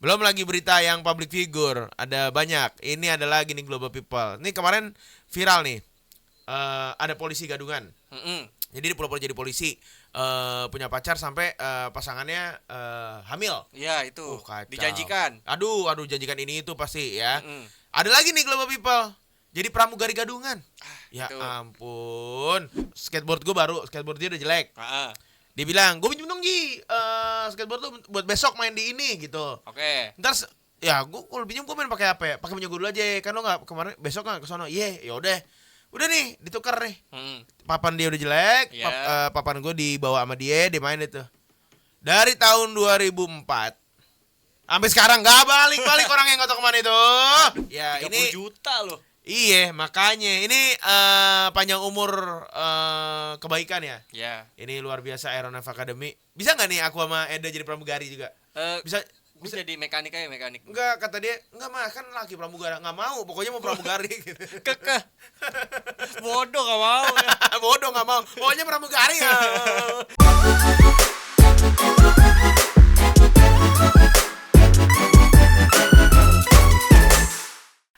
Belum lagi berita yang public figure, ada banyak. Ini adalah gini Global People. Ini kemarin viral nih. Ada polisi gadungan. Mm-mm. Jadi di pura-pura jadi polisi, punya pacar sampai pasangannya hamil. Iya itu. Kacau. Dijanjikan. Aduh, janjikan ini itu pasti ya. Mm-mm. Ada lagi nih Global People. Jadi pramugari gadungan. Ya itu. ampun. Skateboard gue baru, skateboard dia udah jelek. Ah, Dia bilang, gue pinjem dong Ji, skateboard tuh buat besok main di ini gitu. Oke. Ntar ya gue kalau pinjem gue main pakai apa ya? Pakai punya gue dulu aja. Kan lo nggak kemarin besok nggak kesono. Iya, yaudah. Udah nih, ditukar nih. Mm. Papan dia udah jelek, Iya. papan gue dibawa sama dia main itu. Dari tahun 2004 sampai sekarang nggak balik orang yang nggak tahu kemana itu. Ya 30 ini juta loh. iya makanya ini panjang umur kebaikan ya. Ya. Ini luar biasa Aeronef Academy. Bisa nggak nih aku sama Eda jadi pramugari juga? Bisa. Gue jadi mekanik aja, mekanik. Enggak, kata dia, enggak mah kan laki pramugara. Enggak mau, pokoknya mau pramugari gitu. Kekeh. Bodoh gak mau ya. Bodoh enggak mau. Pokoknya pramugari ya.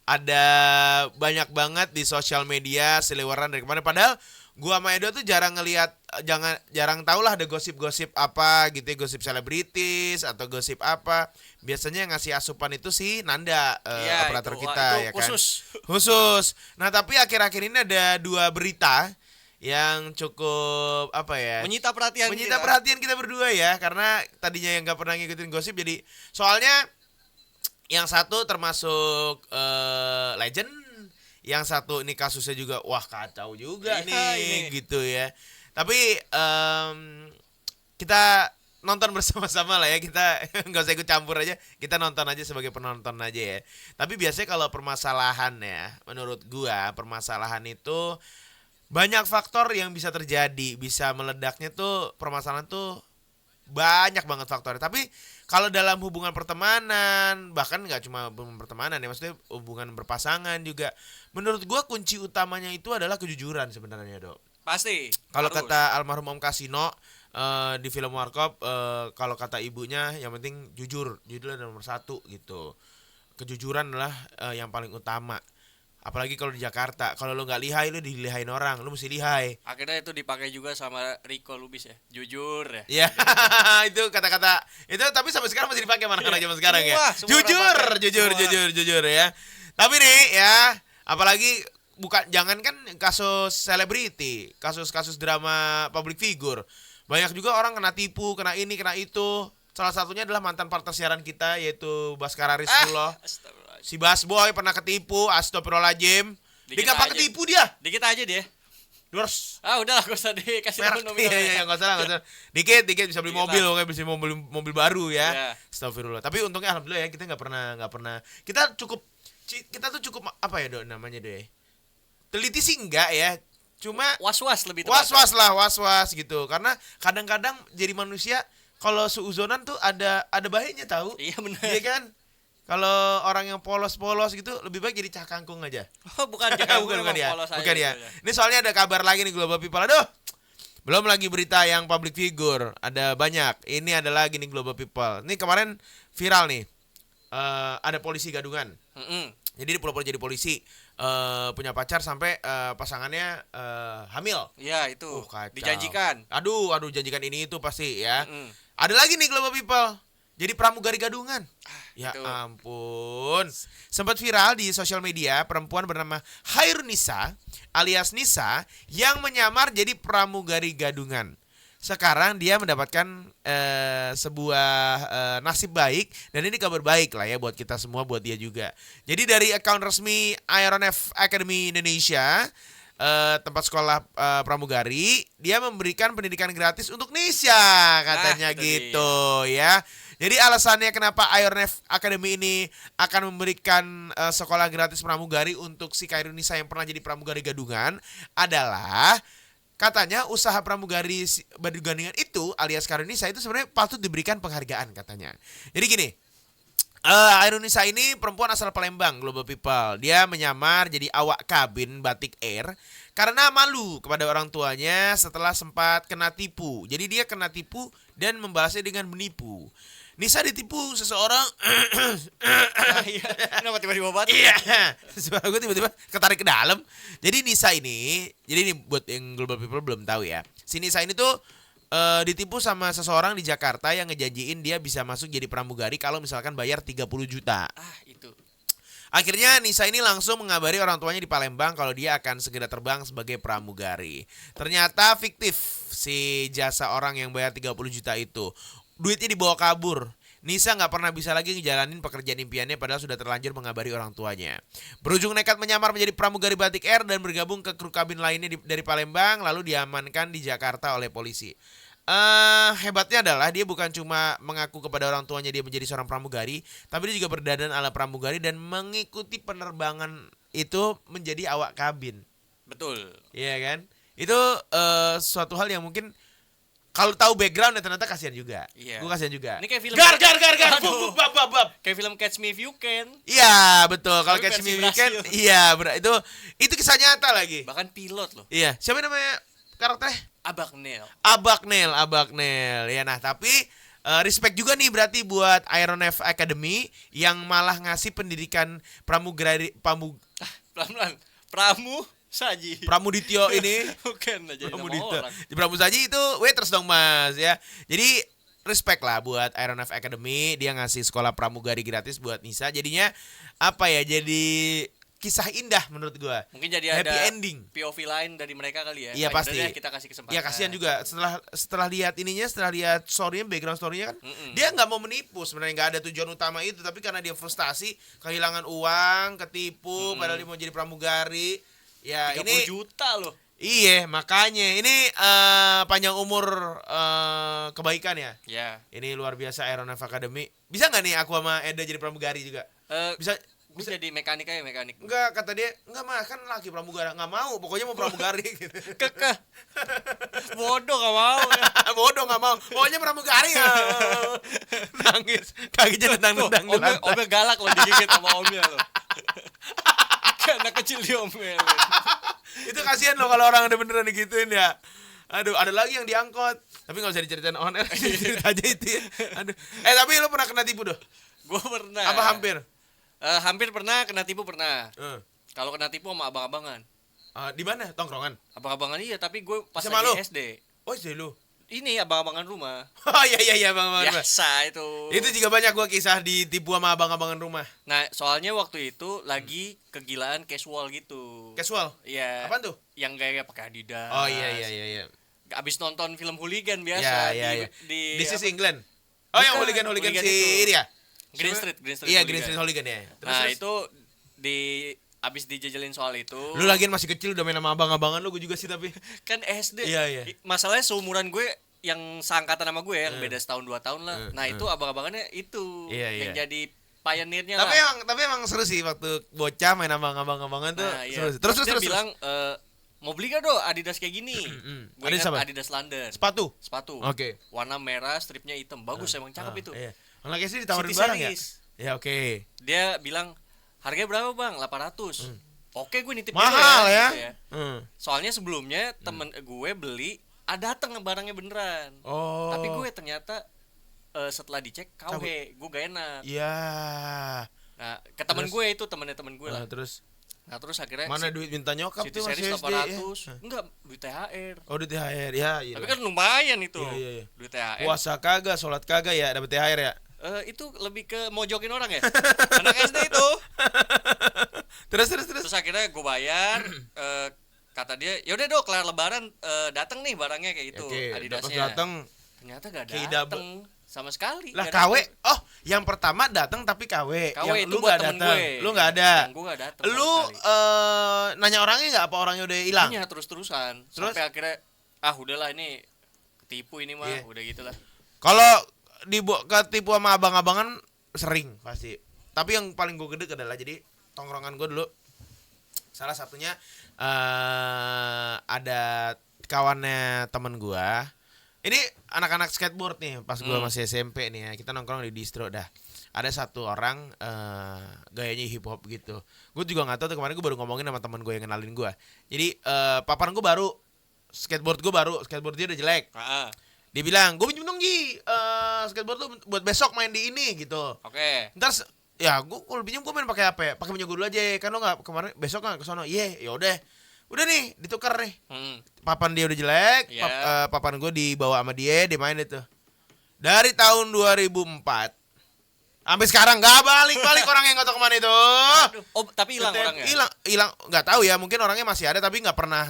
Ada banyak banget di sosial media seliweran dari kemarin. Padahal gua sama Edo tuh jarang ngelihat, jarang tau lah ada gosip-gosip apa gitu ya, gosip selebritis atau gosip apa. Biasanya yang ngasih asupan itu si Nanda, Iya, operator itu. kita Wah, itu ya kan. khusus. Khusus. Nah tapi akhir-akhir ini ada dua berita yang cukup apa ya? Menyita perhatian Menyita kita. perhatian kita berdua ya, karena tadinya yang nggak pernah ngikutin gosip, jadi soalnya yang satu termasuk legend, yang satu ini kasusnya juga wah kacau juga Iya, nih ini. gitu ya. Tapi kita nonton bersama-sama lah ya, kita nggak usah ikut campur aja, kita nonton aja sebagai penonton aja ya. Tapi biasanya kalau permasalahan ya, menurut gua permasalahan itu banyak faktor yang bisa terjadi, bisa meledaknya tuh permasalahan tuh banyak banget faktornya. Tapi kalau dalam hubungan pertemanan, bahkan nggak cuma hubungan pertemanan ya, maksudnya hubungan berpasangan juga, menurut gua kunci utamanya itu adalah kejujuran sebenarnya, Dok. Pasti. Kalau harus. kata almarhum Om Kasino di film Warkop, kalau kata ibunya yang penting jujur adalah nomor satu gitu. Kejujuran adalah yang paling utama. Apalagi kalau di Jakarta, kalau lo nggak lihai, lo dilihain orang, lo mesti lihai. Akhirnya itu dipakai juga sama Rico Lubis ya. Jujur ya. Ya, itu kata-kata itu, tapi sampai sekarang masih dipakai mana anak zaman sekarang ya. Wah, semua Jujur, orang pakai. jujur, Semua. jujur ya. Tapi nih ya, apalagi bukan, jangankan kasus selebriti, kasus-kasus drama public figure. Banyak juga orang kena tipu, kena ini, kena itu. Salah satunya adalah mantan partner siaran kita yaitu Baskara Rizkullah. Astagfirullah. Si Basboy pernah ketipu, astagfirullahaladzim. Dia Dikit gampang aja. ketipu dia. Dikit aja dia. 200 Udahlah gak usah dikasih tahu merek. Iya, nggak salah. Dikit bisa beli Dikit mobil, lah. oke, bisa mobil baru ya. Iya. Astagfirullah. Tapi untungnya alhamdulillah ya, kita nggak pernah. Kita tuh cukup apa ya, Dok, namanya, Dok ya? Teliti sih enggak ya. Cuma Was-was lebih tepatnya. was-was gitu. Karena kadang-kadang jadi manusia kalau seuzonan tuh ada bahayanya tahu. Iya benar. Iya kan? Kalau orang yang polos-polos gitu lebih baik jadi cah kangkung aja. Oh, bukan jangan bukan ya. polos aja Bukan ya. gitu ya. Ini soalnya ada kabar lagi nih Global People. Aduh. Belum lagi berita yang public figure, ada banyak. Ini adalah gini Global People. Ini kemarin viral nih. Ada polisi gadungan. Mm-mm. Jadi di pura-pura jadi polisi, punya pacar sampai pasangannya hamil. Iya itu. Kacau. Dijanjikan. Aduh, janjikan ini itu pasti ya. Mm-mm. Ada lagi nih Global People. Jadi pramugari gadungan. Ya itu. ampun. Sempat viral di sosial media perempuan bernama Hairunisa alias Nisa yang menyamar jadi pramugari gadungan. Sekarang dia mendapatkan sebuah nasib baik, dan ini kabar baik lah ya buat kita semua, buat dia juga. Jadi dari akun resmi Aeronef Academy Indonesia, tempat sekolah pramugari, dia memberikan pendidikan gratis untuk Nisha katanya gitu ya. Jadi alasannya kenapa Aeronef Academy ini akan memberikan sekolah gratis pramugari untuk si Kairunisa yang pernah jadi pramugari gadungan adalah katanya usaha pramugari gadungan itu alias Kairunisa itu sebenarnya patut diberikan penghargaan katanya. Jadi gini, Airunisa ini perempuan asal Palembang, Global People. Dia menyamar jadi awak kabin Batik Air karena malu kepada orang tuanya setelah sempat kena tipu. Jadi dia kena tipu dan membalasnya dengan menipu. Nisa ditipu seseorang. Nah, iya. Kenapa tiba-tiba batuk? Iya, suara gue tiba-tiba ketarik ke dalam. Jadi Nisa ini, jadi ini buat yang global people belum tahu ya. Si Nisa ini tuh ditipu sama seseorang di Jakarta yang ngejanjiin dia bisa masuk jadi pramugari kalau misalkan bayar 30 juta. Ah, itu. Akhirnya Nisa ini langsung mengabari orang tuanya di Palembang kalau dia akan segera terbang sebagai pramugari. Ternyata fiktif si jasa orang yang bayar 30 juta itu. Duitnya dibawa kabur. Nisa nggak pernah bisa lagi ngejalanin pekerjaan impiannya padahal sudah terlanjur mengabari orang tuanya. Berujung nekat menyamar menjadi pramugari Batik Air dan bergabung ke kru kabin lainnya dari Palembang lalu diamankan di Jakarta oleh polisi. Hebatnya adalah dia bukan cuma mengaku kepada orang tuanya dia menjadi seorang pramugari, tapi dia juga berdandan ala pramugari dan mengikuti penerbangan itu menjadi awak kabin. Betul. Iya kan? Itu suatu hal yang mungkin kalau tahu background ternyata kasihan juga. Iya. Gue kasihan juga. Ini kayak film Gar. Aduh. Bab. Kayak film Catch Me If You Can. Iya, betul. Kalau Tapi Catch Me versi If You Can, Brasil. iya, itu kisah nyata lagi. Bahkan pilot loh. Iya. Siapa namanya karakternya? Abak Nel. Abaknel. Ya nah, tapi respect juga nih berarti buat Aeronef Academy yang malah ngasih pendidikan pramugari Pelan-pelan. Saji. Pramudityo ini. Bukan aja nama Pramudityo. orang. Pramusaji itu waiters dong Mas ya. Jadi respect lah buat Aeronef Academy, dia ngasih sekolah pramugari gratis buat Nisa. Jadinya apa ya? Jadi kisah indah menurut gua. Mungkin jadi happy ada ending. POV lain dari mereka kali ya. Iya, Nah, pasti. yaudah deh, kita kasih kesempatan. Ya kasihan juga setelah lihat ininya, setelah lihat story-nya, background story-nya kan, dia nggak mau menipu sebenarnya, nggak ada tujuan utama itu, tapi karena dia frustasi, kehilangan uang, ketipu, padahal dia mau jadi pramugari. Ya 30 ini juta loh. iya makanya ini panjang umur kebaikan ya. Ya. Ini luar biasa Aeronef Academy. Bisa nggak nih aku sama Eda jadi pramugari juga? Bisa. Gue jadi mekanik aja mekanik. Enggak, kata dia, enggak mah kan laki pramugara, enggak mau, pokoknya mau pramugari gitu. Kekeh. Bodoh gak mau. Bodoh enggak mau, pokoknya pramugari ya. Nangis, kakinya nendang-nendang di lantai. Omnya galak loh digigit sama omnya loh. Kayak anak kecil diomelin. Itu kasihan loh kalau orang udah beneran digituin ya. Aduh, ada lagi yang diangkot. Tapi enggak usah diceritain on air, cerita aja itu ya. Aduh. Tapi lu pernah kena tipu doh? Gue pernah. Apa hampir? Hampir pernah, kena tipu pernah. Uh. Kalau kena tipu sama abang-abangan. Di mana? Tongkrongan? Abang-abangan iya, tapi gue pas Sama lagi lu? SD. Oh, SD lu. Ini abang-abangan rumah. Oh iya Bang. Biasa itu. Itu juga banyak gua kisah ditipu sama abang-abangan rumah. Nah, soalnya waktu itu lagi kegilaan casual gitu. Casual? Iya. Apaan tuh? Yang kayak pakai Adidas. Oh iya. Abis nonton film hooligan biasa Iya. di This is apa? England. Oh, yang Bukan, hooligan hooligan si itu. ini ya? Green Siapa? Street Iya, hooligan. Green Street Hooligan ya. Nah, itu abis dijajalin soal itu. Lu lagian masih kecil udah main sama abang-abangan lu, gue juga sih tapi. Kan SD. Iya. Masalahnya seumuran gue yang seangkatan sama gue yang beda setahun 2 tahun lah. Nah, itu abang-abangannya itu Iya. yang jadi pioneernya Tapi lah. emang seru sih waktu bocah main sama abang-abangan tuh. Nah, iya. Seru sih. Terus Dia bilang mau beli gak do Adidas kayak gini? Gue Adidas ingat apa? Adidas London. Sepatu. Sepatu. Oke. Warna merah, stripnya hitam. Bagus emang cakep itu. Iya. Anak SD ditawarin City barang ya? Series. Ya oke. Dia bilang harganya berapa bang? 800. Oke, gue nitip Mahal dulu ya. gitu Soalnya sebelumnya temen gue beli, dateng barangnya beneran. Oh. Tapi gue ternyata setelah dicek KW, gue gak enak. Iya. Nah, ke temen Terus? gue itu temen gue lah. Terus Nah, terus akhirnya mana duit minta nyokap City tuh masih Series SD 800. ya? Enggak, duit THR. Oh, duit THR. Ya, iya. Tapi kan lumayan itu. Iya. Duit THR. Puasa kagak, sholat kagak ya, dapat THR ya. Itu lebih ke mojokin orang ya. Anak SD itu. Terus. Terus akhirnya gue bayar. Kata dia, yaudah dong kelar lebaran datang nih barangnya kayak gitu. Oke, Adidasnya. datang Ternyata gak Kayak datang sama sekali. lah nggak KW. dateng. Oh, yang pertama datang tapi KW. KW yang itu lu buat nggak temen datang. gue. Lu nggak ada. Yang gue gak datang. Lu nanya orangnya nggak apa orangnya udah hilang? Nanya terus-terusan. Terus? Sampai akhirnya udahlah ini ketipu ini mah, Iya. udah gitulah. Kalau ketipu sama abang-abangan sering pasti. Tapi yang paling gue gede adalah jadi tongkrongan gue dulu. Salah satunya ada kawannya temen gue. Ini anak-anak skateboard nih pas gue masih SMP nih ya. Kita nongkrong di distro dah. Ada satu orang gayanya hip hop gitu. Gue juga nggak tahu tuh, kemarin gue baru ngomongin sama temen gue yang kenalin gue. Jadi paparan gue baru, skateboard gue baru, skateboard dia udah jelek. Dia bilang, gue pinjem dong Ji, skateboard lu buat besok main di ini gitu. Oke. Ntar ya gue kalau pinjem gue main pakai apa? Pakai punya gue dulu aja. Kan lo nggak kemarin besok nggak ke sono. Iya, ya udah nih ditukar nih. Papan dia udah jelek, Iya. papan gue dibawa sama dia main itu. Dari tahun 2004 sampai sekarang nggak balik orang yang nggak tahu kemana itu. Aduh. Oh, tapi hilang orangnya. Hilang nggak tahu ya, mungkin orangnya masih ada tapi nggak pernah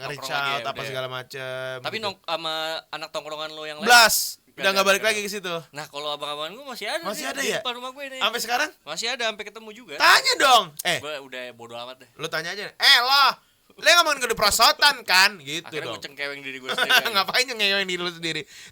reach lagi out ya, apa udah ya. segala macem. Tapi gitu. sama anak tongkrongan lo yang lain. Blas udah nggak balik Nggak lagi ke situ. Nah, kalau abang-abangan gue masih ada. Masih nih, ada di ya? depan rumah gue nih. Sampai sekarang Masih ada, sampai ketemu juga. tanya dong. Gue udah bodo amat deh. Lu tanya aja. Lo ngomongin gue di prosotan kan gitu Akhirnya dong. gue cengkeweng diri gue sendiri. Ngapain ngeyoin diri lu sendiri?